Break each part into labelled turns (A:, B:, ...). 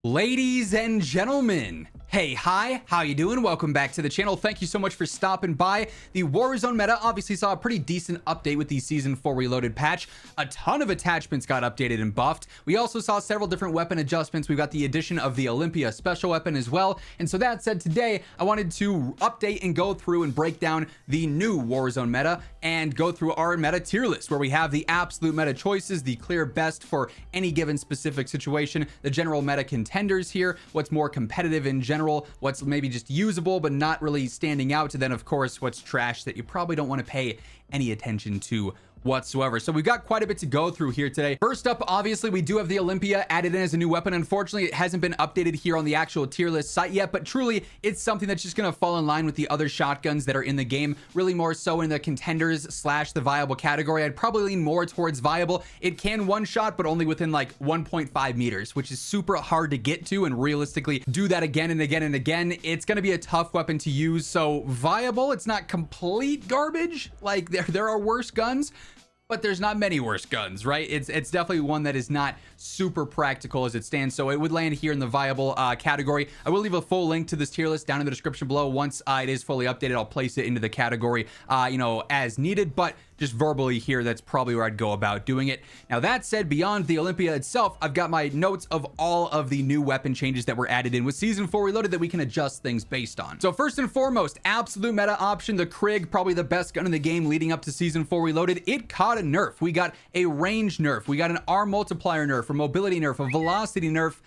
A: Ladies and gentlemen, hey, hi, how you doing? Welcome back to the channel. Thank you so much for stopping by. The Warzone meta obviously saw a pretty decent update with the Season 4 Reloaded patch. A ton of attachments got updated and buffed. We also saw several different weapon adjustments. We've got the addition of the Olympia special weapon as well. And so that said, today I wanted to update and go through and break down the new Warzone meta and go through our meta tier list, where we have the absolute meta choices, the clear best for any given specific situation, the general meta contenders here, what's more competitive in general, what's maybe just usable but not really standing out, and then of course what's trash that you probably don't want to pay any attention to whatsoever. So we've got quite a bit to go through here today. First up, obviously we do have the Olympia added in as a new weapon. Unfortunately, it hasn't been updated here on the actual tier list site yet, but truly it's something that's just going to fall in line with the other shotguns that are in the game, really more so in the contenders / the viable category. I'd probably lean more towards viable. It can one shot, but only within like 1.5 meters, which is super hard to get to, and realistically do that again and again and again, it's going to be a tough weapon to use. So viable, it's not complete garbage. Like there are worse guns, but there's not many worse guns, right? It's definitely one that is not super practical as it stands. So it would land here in the viable category. I will leave a full link to this tier list down in the description below. Once it is fully updated, I'll place it into the category, as needed. But just verbally here, that's probably where I'd go about doing it. Now that said, beyond the Olympia itself, I've got my notes of all of the new weapon changes that were added in with Season 4 Reloaded that we can adjust things based on. So first and foremost, absolute meta option, the Krig, probably the best gun in the game leading up to Season 4 Reloaded. It caught a nerf. We got a range nerf. We got an arm multiplier nerf, a mobility nerf, a velocity nerf.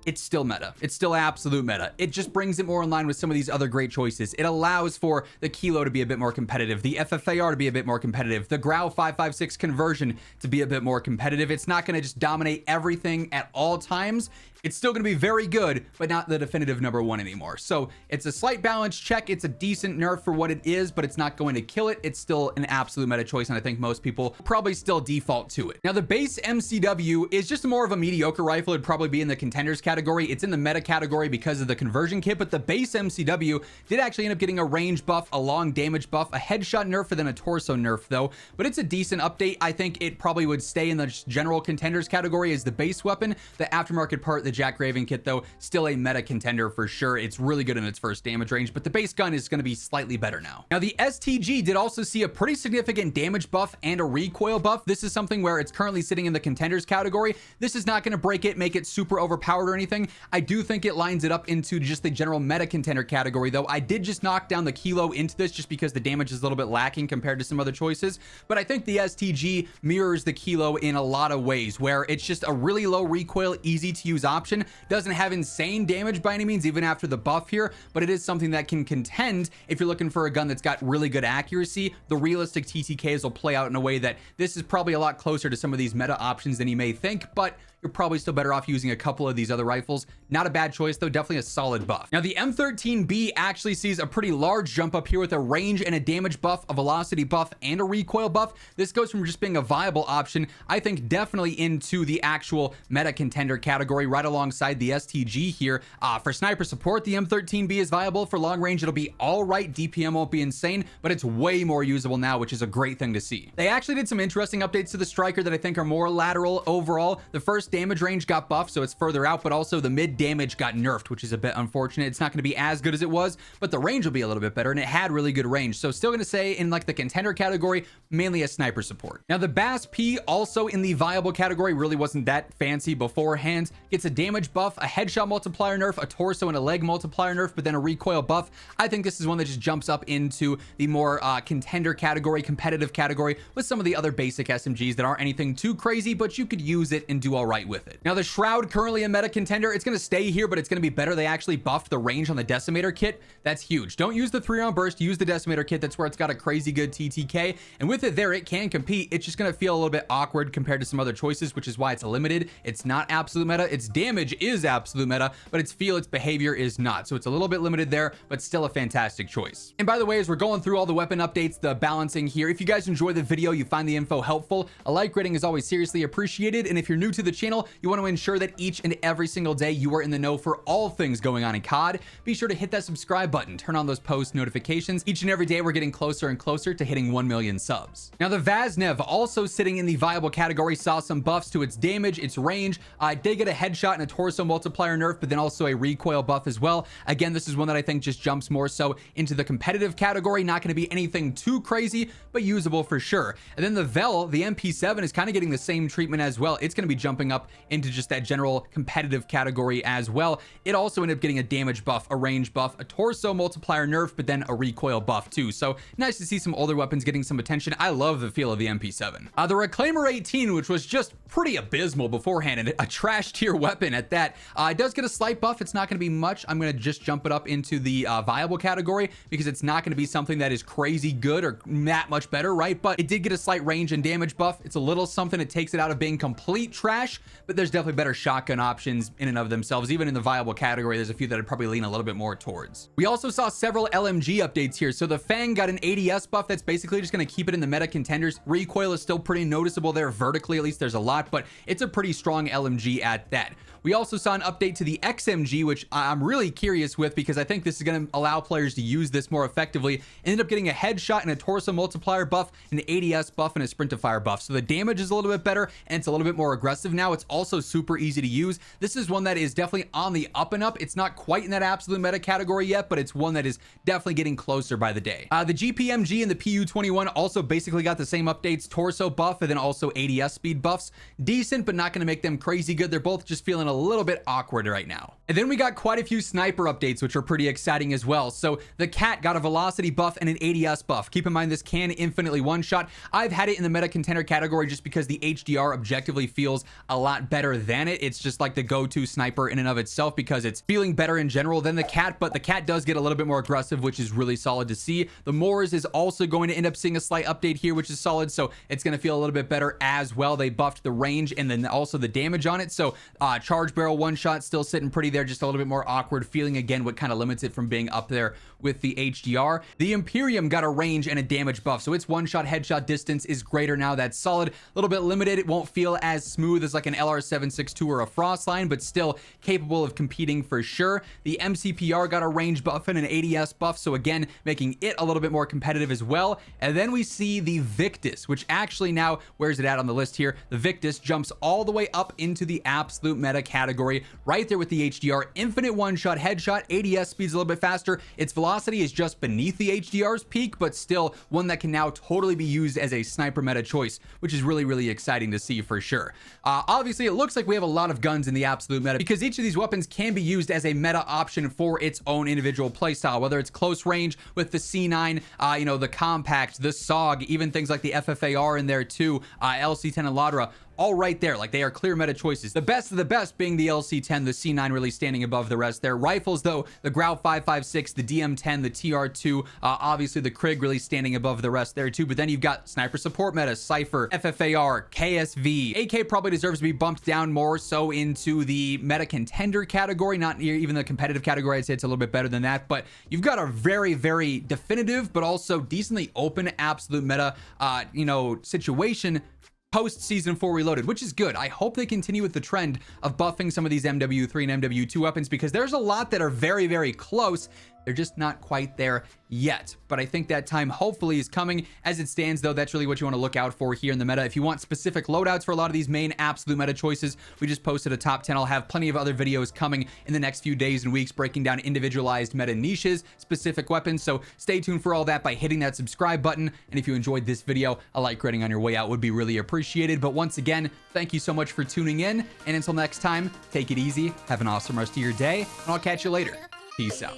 A: It's still meta. It's still absolute meta. It just brings it more in line with some of these other great choices. It allows for the Kilo to be a bit more competitive, the FFAR to be a bit more competitive, the Grau 5.56 conversion to be a bit more competitive. It's not going to just dominate everything at all times. It's still going to be very good, but not the definitive #1 anymore. So it's a slight balance check. It's a decent nerf for what it is, but it's not going to kill it. It's still an absolute meta choice, and I think most people probably still default to it. Now, the base MCW is just more of a mediocre rifle. It'd probably be in the contenders category. It's in the meta category because of the conversion kit, but the base MCW did actually end up getting a range buff, a long damage buff, a headshot nerf, and then a torso nerf though. But it's a decent update. I think it probably would stay in the general contenders category as the base weapon. The aftermarket part, the Jack Raven kit though, still a meta contender for sure. It's really good in its first damage range, but the base gun is going to be slightly better now. Now the STG did also see a pretty significant damage buff and a recoil buff. This is something where it's currently sitting in the contenders category. This is not going to break it, make it super overpowered or anything. I do think it lines it up into just the general meta contender category though. I did just knock down the Kilo into this just because the damage is a little bit lacking compared to some other choices, but I think the STG mirrors the Kilo in a lot of ways, where it's just a really low recoil, easy to use option. Doesn't have insane damage by any means, even after the buff here, but it is something that can contend if you're looking for a gun that's got really good accuracy. The realistic TTKs will play out in a way that this is probably a lot closer to some of these meta options than you may think, but you're probably still better off using a couple of these other rifles. Not a bad choice though, definitely a solid buff. Now the M13B actually sees a pretty large jump up here with a range and a damage buff, a velocity buff, and a recoil buff. This goes from just being a viable option, I think, definitely into the actual meta contender category right alongside the STG here. For sniper support, the M13B is viable. For long range, it'll be all right. DPM won't be insane, but it's way more usable now, which is a great thing to see. They actually did some interesting updates to the striker that I think are more lateral overall. The first damage range got buffed, so it's further out, but also the mid damage got nerfed, which is a bit unfortunate. It's not going to be as good as it was, but the range will be a little bit better, and it had really good range. So still going to say in like the contender category, mainly a sniper support. Now the Bass P, also in the viable category, really wasn't that fancy beforehand. Gets a damage buff, a headshot multiplier nerf, a torso and a leg multiplier nerf, but then a recoil buff. I think this is one that just jumps up into the more contender category, competitive category, with some of the other basic SMGs that aren't anything too crazy, but you could use it and do all right with it. Now the Shroud, currently a meta contender, it's going to stay here, but it's going to be better. They actually buffed the range on the Decimator kit. That's huge. Don't use the 3-round burst, use the Decimator kit. That's where it's got a crazy good TTK, and with it there, it can compete. It's just going to feel a little bit awkward compared to some other choices, which is why it's limited. It's not absolute meta. Its damage is absolute meta, but its feel, its behavior is not. So it's a little bit limited there, but still a fantastic choice. And by the way, as we're going through all the weapon updates, the balancing here, if you guys enjoy the video, you find the info helpful, a like rating is always seriously appreciated. And if you're new to the channel, channel, you want to ensure that each and every single day you are in the know for all things going on in COD. Be sure to hit that subscribe button, turn on those post notifications. Each and every day we're getting closer and closer to hitting 1 million subs. Now the WAZNEV, also sitting in the viable category, saw some buffs to its damage, its range. It did get a headshot and a torso multiplier nerf, but then also a recoil buff as well. Again, this is one that I think just jumps more so into the competitive category. Not going to be anything too crazy, but usable for sure. And then the VEL, the MP7, is kind of getting the same treatment as well. It's going to be jumping up into just that general competitive category as well. It also ended up getting a damage buff, a range buff, a torso multiplier nerf, but then a recoil buff too. So nice to see some older weapons getting some attention. I love the feel of the MP7. The Reclaimer 18, which was just pretty abysmal beforehand and a trash tier weapon at that, it does get a slight buff. It's not going to be much. I'm going to just jump it up into the viable category because it's not going to be something that is crazy good or that much better, right? But it did get a slight range and damage buff. It's a little something. It takes it out of being complete trash, but there's definitely better shotgun options in and of themselves. Even in the viable category, there's a few that I'd probably lean a little bit more towards. We also saw several LMG updates here. So the Fang got an ADS buff that's basically just going to keep it in the meta contenders. Recoil is still pretty noticeable there vertically, at least there's a lot, but it's a pretty strong LMG at that. We also saw an update to the XMG, which I'm really curious with because I think this is going to allow players to use this more effectively. Ended up getting a headshot and a torso multiplier buff, an ADS buff, and a sprint to fire buff. So the damage is a little bit better and it's a little bit more aggressive now. It's also super easy to use. This is one that is definitely on the up and up. It's not quite in that absolute meta category yet, but it's one that is definitely getting closer by the day. The GPMG and the PU21 also basically got the same updates, torso buff and then also ADS speed buffs. Decent, but not going to make them crazy good. They're both just feeling a little bit awkward right now. And then we got quite a few sniper updates, which are pretty exciting as well. So the Cat got a velocity buff and an ADS buff. Keep in mind this can infinitely one-shot. I've had it in the meta contender category just because the HDR objectively feels a lot better than it. It's just like the go-to sniper in and of itself because it's feeling better in general than the Cat, but the Cat does get a little bit more aggressive, which is really solid to see. The Moors is also going to end up seeing a slight update here, which is solid, so it's going to feel a little bit better as well. They buffed the range and then also the damage on it, so charge barrel one shot still sitting pretty there, just a little bit more awkward feeling again, what kind of limits it from being up there with the HDR. The Imperium got a range and a damage buff, so its one-shot headshot distance is greater now. That's solid. A little bit limited. It won't feel as smooth as like an LR762 or a Frostline, but still capable of competing for sure. The MCPR got a range buff and an ADS buff, so again, making it a little bit more competitive as well. And then we see the Victus, which actually now, where's it at on the list here? The Victus jumps all the way up into the absolute meta category, right there with the HDR. Infinite one-shot headshot, ADS speed's a little bit faster. Its velocity is just beneath the HDR's peak, but still one that can now totally be used as a sniper meta choice, which is really, really exciting to see for sure. Obviously, it looks like we have a lot of guns in the absolute meta because each of these weapons can be used as a meta option for its own individual playstyle, whether it's close range with the C9, you know, the compact, the SOG, even things like the FFAR in there too, LC10 and Ladra. All right there, like they are clear meta choices. The best of the best being the LC10, the C9 really standing above the rest there. Rifles though, the Grau 5.56, the DM10, the TR2, obviously the Krig really standing above the rest there too. But then you've got sniper support meta, Cypher, FFAR, KSV. AK probably deserves to be bumped down more so into the meta contender category, not even the competitive category. I'd say it's a little bit better than that, but you've got a very, very definitive, but also decently open absolute meta, you know, situation post season 4 reloaded, which is good. I hope they continue with the trend of buffing some of these MW3 and MW2 weapons because there's a lot that are very, very close. They're just not quite there yet, but I think that time hopefully is coming. As it stands though, that's really what you want to look out for here in the meta. If you want specific loadouts for a lot of these main absolute meta choices, we just posted a top 10. I'll have plenty of other videos coming in the next few days and weeks breaking down individualized meta niches, specific weapons, so stay tuned for all that by hitting that subscribe button. And if you enjoyed this video, a like rating on your way out would be really appreciated. But once again, thank you so much for tuning in, and until next time, take it easy, have an awesome rest of your day, and I'll catch you later. Peace out.